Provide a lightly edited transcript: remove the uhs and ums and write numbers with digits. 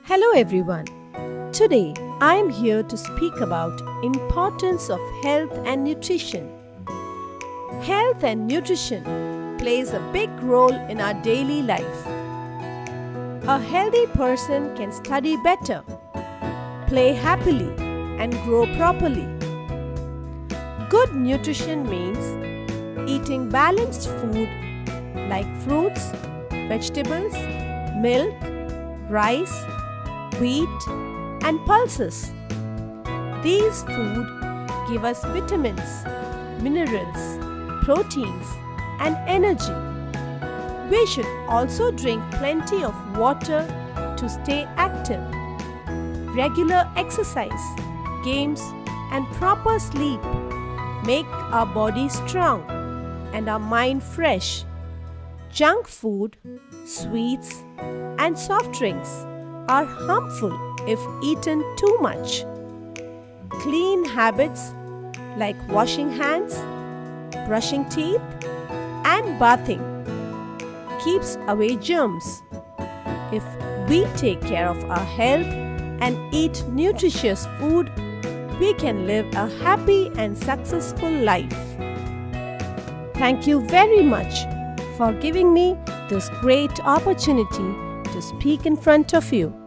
Hello everyone. Today I am here to speak about importance of health and nutrition. Health and nutrition plays a big role in our daily life. A healthy person can study better, play happily and grow properly. Good nutrition means eating balanced food like fruits, vegetables, milk, rice, wheat, and pulses. These food give us vitamins, minerals, proteins, and energy. We should also drink plenty of water to stay active. Regular exercise, games, and proper sleep make our body strong and our mind fresh. Junk food, sweets, and soft drinks are harmful if eaten too much. Clean habits like washing hands, brushing teeth, and bathing keeps away germs. If we take care of our health and eat nutritious food, we can live a happy and successful life. Thank you very much for giving me this great opportunity to speak in front of you.